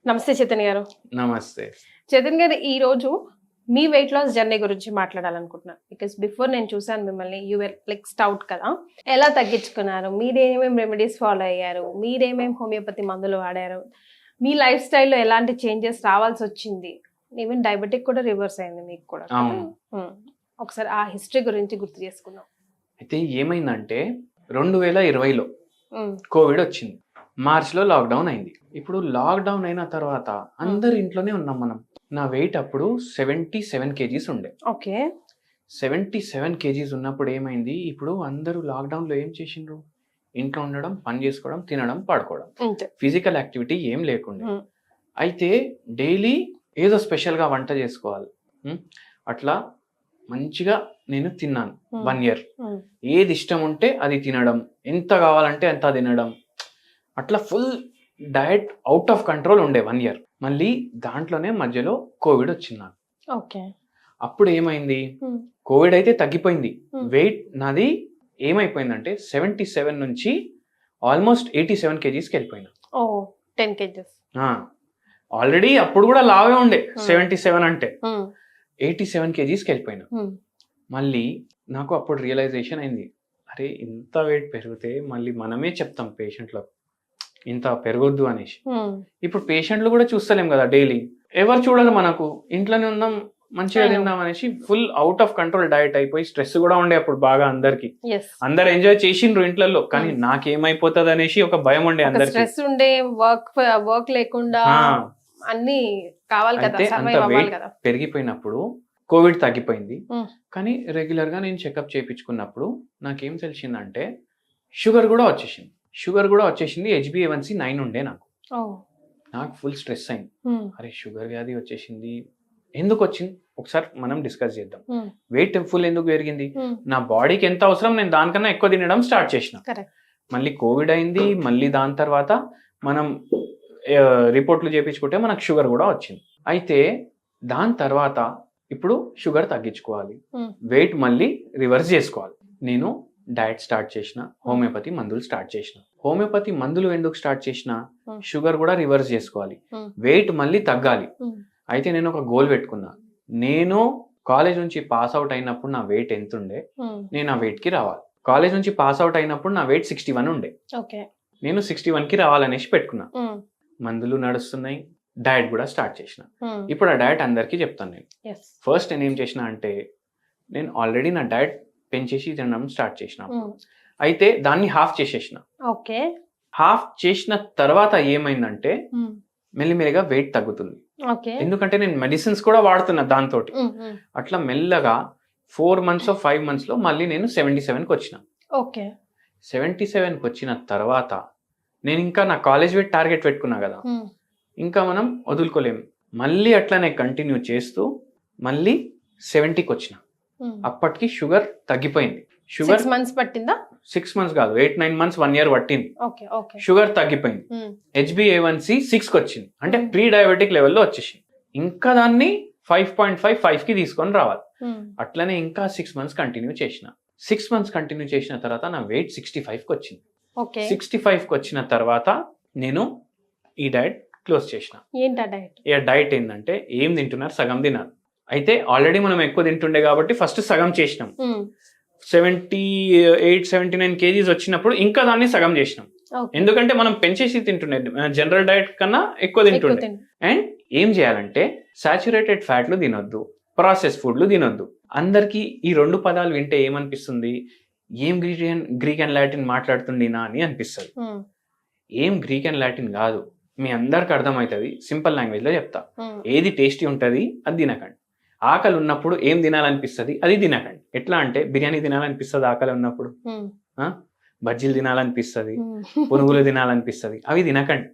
నమస్తే చైతన్య గారు. నమస్తే. చైతన్య గారు, ఈ రోజు మీ వెయిట్ లాస్ జర్నీ గురించి మాట్లాడాలనుకుంటున్నాను. బికాస్ బిఫోర్ నేను చూసాను మిమ్మల్ని, యూ వర్ లైక్ స్టౌట్ కదా. ఎలా తగ్గించుకున్నారు, మీరేమేమి రెమెడీస్ ఫాలో అయ్యారు, మీరేమేమి హోమియోపతి మందులు వాడారు, మీ లైఫ్ స్టైల్లో ఎలాంటి చేంజెస్ రావాల్సి వచ్చింది, ఈవెన్ డయాబెటిక్ కూడా రివర్స్ అయింది మీకు కూడా కదా? ఒకసారి ఆ హిస్టరీ గురించి గుర్తు చేసుకుందాం. అయితే ఏమైందంటే 2020లో కోవిడ్ వచ్చింది, మార్చిలో లాక్డౌన్ అయింది. ఇప్పుడు లాక్డౌన్ అయిన తర్వాత అందరు ఇంట్లోనే ఉన్నాం మనం. నా వెయిట్ అప్పుడు 77 kgs ఉండే. ఓకే. 77 kgs ఉన్నప్పుడు ఏమైంది, ఇప్పుడు అందరూ లాక్డౌన్లో ఏం చేసిండ్రు, ఇంట్లో ఉండడం, పని చేసుకోవడం, తినడం, పడుకోవడం, ఫిజికల్ యాక్టివిటీ ఏం లేకుండా. అయితే డైలీ ఏదో స్పెషల్గా వంట చేసుకోవాలి. అట్లా మంచిగా నేను తిన్నాను 1 year. ఏది ఇష్టం ఉంటే అది తినడం, ఎంత కావాలంటే అంత తినడం, అట్లా full diet out of control ఉండే 1 year. మళ్ళీ దాంట్లోనే మధ్యలో కోవిడ్ వచ్చింది నాకు. ఓకే. అప్పుడు ఏమైంది, కోవిడ్ అయితే తగ్గిపోయింది, వెయిట్ నాది ఏమైపోయిందంటే 77 నుంచి ఆల్మోస్ట్ 87 kgsకి వెళ్ళిపోయినా. 10 kgs. ఆల్రెడీ అప్పుడు కూడా లావే ఉండే 77 అంటే 87 kgsకి వెళ్ళిపోయినా. మళ్ళీ నాకు అప్పుడు రియలైజేషన్ అయింది, అరే ఇంత వెయిట్ పెరిగితే మళ్ళీ మనమే చెప్తాం పేషెంట్లకు ఇంత పెరగొద్దు అనేసి. ఇప్పుడు పేషెంట్లు కూడా చూస్తలేం కదా, డైలీ ఎవరు చూడరు, మనకు ఇంట్లోనే ఉందాం, మంచిగా తిందాం అనేసి full out of control diet అయిపోయి స్ట్రెస్ కూడా ఉండే అప్పుడు బాగా అందరికి. అందరు ఎంజాయ్ చేసిండ్రు ఇంట్లో, కానీ నాకేమైపోతుంది అనేసి ఒక భయం ఉండే అందరికి. స్ట్రెస్ ఉండే, వర్క్ లేకుండా అన్ని కావాలి కదా. అంత వెయిట్ పెరిగిపోయినప్పుడు కోవిడ్ తగ్గిపోయింది, కానీ రెగ్యులర్ గా నేను చెకప్ చేయించుకున్నప్పుడు నాకేం తెలిసిందంటే షుగర్ కూడా వచ్చేసింది. HbA1c 9 ఉండే నాకు ఫుల్ స్ట్రెస్ అయింది. అరే షుగర్ వ్యాధి వచ్చేసింది, ఎందుకు వచ్చింది ఒకసారి మనం డిస్కస్ చేద్దాం. వెయిట్ ఫుల్ ఎందుకు పెరిగింది, నా బాడీకి ఎంత అవసరం నేను దానికన్నా ఎక్కువ తినడం స్టార్ట్ చేసిన. మళ్ళీ కోవిడ్ అయింది, మళ్ళీ దాని తర్వాత మనం రిపోర్ట్లు చేయించుకుంటే మనకు షుగర్ కూడా వచ్చింది. అయితే దాని తర్వాత ఇప్పుడు షుగర్ తగ్గించుకోవాలి, వెయిట్ మళ్ళీ రివర్స్ చేసుకోవాలి. నేను డయట్ స్టార్ట్ చేసిన, హోమియోపతి మందులు స్టార్ట్ చేసిన. హోమియోపతి మందులు ఎందుకు స్టార్ట్ చేసిన, షుగర్ కూడా రివర్స్ చేసుకోవాలి, వెయిట్ మళ్ళీ తగ్గాలి. అయితే నేను ఒక గోల్ పెట్టుకున్నా, నేను కాలేజ్ నుంచి పాస్ అవుట్ అయినప్పుడు నా వెయిట్ ఎంత ఉండే, నేను ఆ వెయిట్ కి రావాలి. కాలేజ్ నుంచి పాస్ అవుట్ అయినప్పుడు నా వెయిట్ 61 ఉండే, నేను 61 కి రావాలనేసి పెట్టుకున్నా. మందులు నడుస్తున్నాయి, డయట్ కూడా స్టార్ట్ చేసిన. ఇప్పుడు ఆ డయట్ అందరికీ చెప్తాను నేను. ఫస్ట్ నేను ఏం చేసిన అంటే, నేను ఆల్రెడీ నా డయట్ పెంచేసి తినడం స్టార్ట్ చేసిన. అయితే దాన్ని హాఫ్ చేసేసిన. హాఫ్ చేసిన తర్వాత ఏమైందంటే మెల్లిమెల్లిగా వెయిట్ తగ్గుతుంది, ఎందుకంటే నేను మెడిసిన్స్ కూడా వాడుతున్నా దాంతో. అట్లా మెల్లగా 4 months 5 months లో మళ్ళీ నేను 77కి వచ్చిన. 77కి వచ్చిన తర్వాత నేను ఇంకా నా కాలేజ్ వెయిట్ టార్గెట్ పెట్టుకున్నా కదా, ఇంకా మనం వదులుకోలేము. మళ్ళీ అట్లనే కంటిన్యూ చేస్తూ మళ్ళీ 70కి వచ్చిన. అప్పటికి షుగర్ తగ్గిపోయింది. షుగర్ 6 months పట్టిందా? 6 months కాదు, 8-9 months 1 year పట్టింది. షుగర్ తగ్గిపోయింది, HbA1c 6కి వచ్చింది, అంటే ప్రీ డయాబెటిక్ లెవెల్లో వచ్చేసింది. ఇంకా దాన్ని 5.5కి తీసుకొని రావాలి. అట్లనే ఇంకా 6 months కంటిన్యూ చేసిన. 6 months కంటిన్యూ చేసిన తర్వాత నా వెయిట్ 65కి వచ్చింది. 65కి వచ్చిన తర్వాత నేను ఈ డయట్ క్లోజ్ చేసిన. డయట్ ఏంటంటే ఏం తింటున్నారు, సగం తినాలి. అయితే ఆల్రెడీ మనం ఎక్కువ తింటుండే కాబట్టి ఫస్ట్ సగం చేసినాం. 78-79 kgs వచ్చినప్పుడు ఇంకా దాన్ని సగం చేసినాం, ఎందుకంటే మనం పెంచేసి తింటుండే, జనరల్ డయట్ కన్నా ఎక్కువ తింటుండే. అండ్ ఏం చేయాలంటే సాచురేటెడ్ ఫ్యాట్లు తినొద్దు, ప్రాసెస్ ఫుడ్లు తినొద్దు. అందరికి ఈ 2 పదాలు వింటే ఏమనిపిస్తుంది, ఏం గ్రీక్ అండ్ లాటిన్ మాట్లాడుతుండినా అని అనిపిస్తుంది. ఏం గ్రీక్ అండ్ లాటిన్ కాదు, మీ అందరికి అర్థమవుతుంది, సింపుల్ లాంగ్వేజ్ లో చెప్తా. ఏది టేస్టీ ఉంటుంది అది తినకండి, ఆకలి ఉన్నప్పుడు ఏం తినాలనిపిస్తుంది అది తినకండి. ఎట్లా అంటే బిర్యానీ తినాలనిపిస్తుంది ఆకలి ఉన్నప్పుడు, బజ్జీలు తినాలనిపిస్తుంది, పునుగులు తినాలనిపిస్తుంది, అవి తినకండి.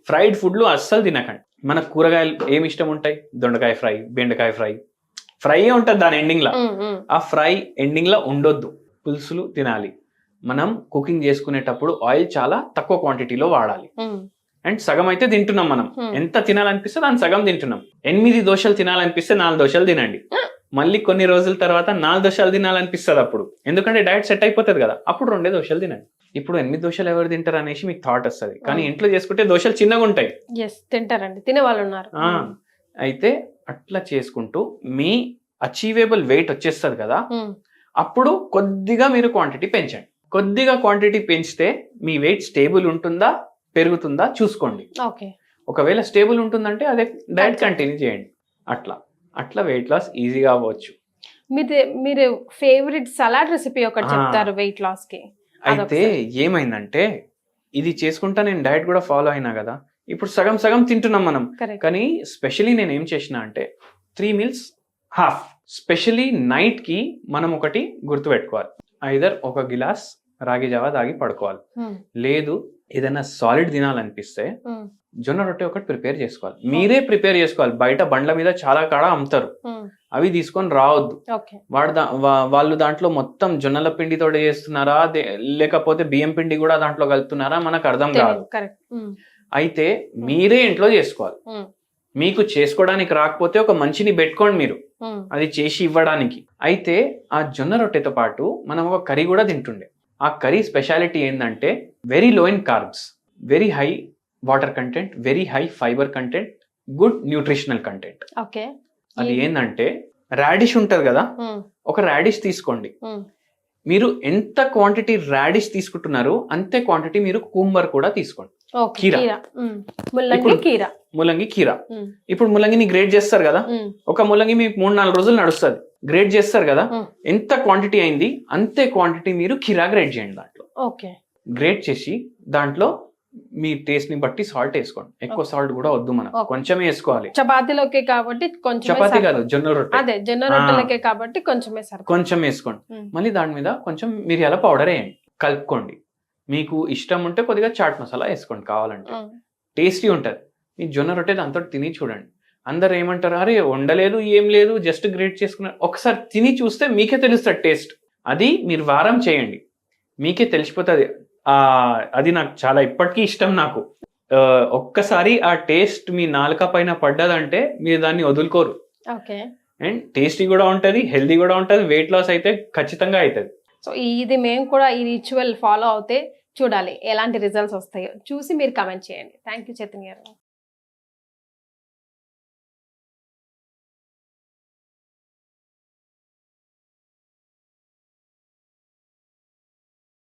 ఫ్రైడ్ ఫుడ్లు అస్సలు తినకండి. మన కూరగాయలు ఏమి ఇష్టం ఉంటాయి, దొండకాయ ఫ్రై, బెండకాయ ఫ్రై ఉంటుంది దాని ఎండింగ్ లో. ఆ ఫ్రై ఎండింగ్ లో ఉండొద్దు, పులుసులు తినాలి. మనం కుకింగ్ చేసుకునేటప్పుడు ఆయిల్ చాలా తక్కువ క్వాంటిటీలో వాడాలి. అండ్ సగం అయితే తింటున్నాం మనం, ఎంత తినాలనిపిస్తే దాని సగం తింటున్నాం. 8 దోశలు తినాలనిపిస్తే 4 దోశలు తినండి, మళ్ళీ కొన్ని రోజుల తర్వాత 4 దోశలు తినాలనిపిస్తుంది అప్పుడు, ఎందుకంటే డైట్ సెట్ అయిపోతుంది కదా, అప్పుడు 2 దోశలు తినండి. ఇప్పుడు 8 దోశలు ఎవరు తింటారు అనేసి మీకు థాట్ వస్తుంది, కానీ ఇంట్లో చేసుకుంటే దోశలు చిన్నగా ఉంటాయి. తింటారండి, తినే వాళ్ళు ఉన్నారు. అయితే అట్లా చేసుకుంటూ మీ అచీవేబుల్ వెయిట్ వచ్చేస్తుంది కదా, అప్పుడు కొద్దిగా మీరు క్వాంటిటీ పెంచండి. కొద్దిగా క్వాంటిటీ పెంచితే మీ వెయిట్ స్టేబుల్ ఉంటుందా పెరుగుతుందా చూసుకోండి. ఒకవేళ స్టేబుల్ ఉంటుందంటే అదే డైట్ కంటిన్యూ చేయండి. అట్లా వెయిట్ లాస్ ఈజీగా అవ్వచ్చు. మీరు ఫేవరెట్ సలాడ్ రెసిపీ ఒకటి చెప్తారు వెయిట్ లాస్ కి? అయితే ఏమైందంటే ఇది చేసుకుంటా నేను డైట్ కూడా ఫాలో అయినా కదా, ఇప్పుడు సగం సగం తింటున్నాం మనం. కానీ స్పెషలీ నేను ఏం చేసిన అంటే 3 meals హాఫ్. స్పెషలీ నైట్ కి మనం ఒకటి గుర్తుపెట్టుకోవాలి, ఐదర్ 1 గిలాస్ రాగి జావా తాగి పడుకోవాలి, లేదు ఏదైనా సాలిడ్ తినాలనిపిస్తే జొన్న రొట్టె ఒకటి ప్రిపేర్ చేసుకోవాలి. మీరే ప్రిపేర్ చేసుకోవాలి, బయట బండ్ల మీద చాలా కాడ అమ్ముతారు, అవి తీసుకొని రావద్దు. వాళ్ళు దాంట్లో మొత్తం జొన్నల పిండితో చేస్తున్నారా లేకపోతే బియ్యం పిండి కూడా దాంట్లో కలుపుతున్నారా మనకు అర్థం కాదు. అయితే మీరే ఇంట్లో చేసుకోవాలి. మీకు చేసుకోవడానికి రాకపోతే ఒక మనిషిని పెట్టుకోండి మీరు అది చేసి ఇవ్వడానికి. అయితే ఆ జొన్న రొట్టెతో పాటు మనం ఒక కర్రీ కూడా తింటుండే. ఆ కర్రీ స్పెషాలిటీ ఏంటంటే very low in carbs, very high water content, very high fibre content, good nutritional content. అది ఏంటంటే రాడిష్ ఉంటది కదా, ఒక రాడిష్ తీసుకోండి. మీరు ఎంత క్వాంటిటీ రాడిష్ తీసుకుంటున్నారు అంతే క్వాంటిటీ మీరు కూంబర్ కూడా తీసుకోండి. ముల్లంగి కీరా. ఇప్పుడు ముల్లంగిని గ్రేట్ చేస్తారు కదా, ఒక ముల్లంగి మీకు 3-4 రోజులు నడుస్తుంది, గ్రేట్ చేస్తారు కదా, ఎంత క్వాంటిటీ అయింది అంతే క్వాంటిటీ మీరు కీరా గ్రేట్ చేయండి. దాంట్లో గ్రేట్ చేసి దాంట్లో మీ టేస్ట్ ని బట్టి సాల్ట్ వేసుకోండి. ఎక్కువ సాల్ట్ కూడా వద్దు, మనం కొంచెమే వేసుకోవాలి. చపాతీలోకి కాబట్టి చపాతీ కాదు, జొన్న రొట్టె, అదే జొన్న రొట్టెలకే కాబట్టి కొంచెం వేసుకోండి. మళ్ళీ దాని మీద కొంచెం మిరియాల పౌడర్ వేయండి, కలుపుకోండి. మీకు ఇష్టం ఉంటే కొద్దిగా చాట్ మసాలా వేసుకోండి కావాలంటే, టేస్టీ ఉంటుంది. మీ జొన్న రొట్టె దాంతో తిని చూడండి. అందరు ఏమంటారు, అరే వండలేదు ఏం లేదు జస్ట్ గ్రేట్ చేసుకున్నారు. ఒకసారి తిని చూస్తే మీకే తెలుస్తుంది టేస్ట్. అది మీరు వారం చేయండి, మీకే తెలిసిపోతుంది. అది నాకు చాలా ఇప్పటికీ ఇష్టం. నాకు ఒక్కసారి ఆ టేస్ట్ మీ నాలుక పైన పడ్డదంటే మీరు దాన్ని వదులుకోరు. అండ్ టేస్టీ కూడా ఉంటుంది, హెల్దీ కూడా ఉంటుంది, వెయిట్ లాస్ అయితే ఖచ్చితంగా అవుతుంది. సో ఇది మేము కూడా ఈ రిచువల్ ఫాలో అవుతే చూడాలి ఎలాంటి రిజల్ట్స్ వస్తాయో, చూసి మీరు కమెంట్ చేయండి. థ్యాంక్ యూ చైతన్య గారు.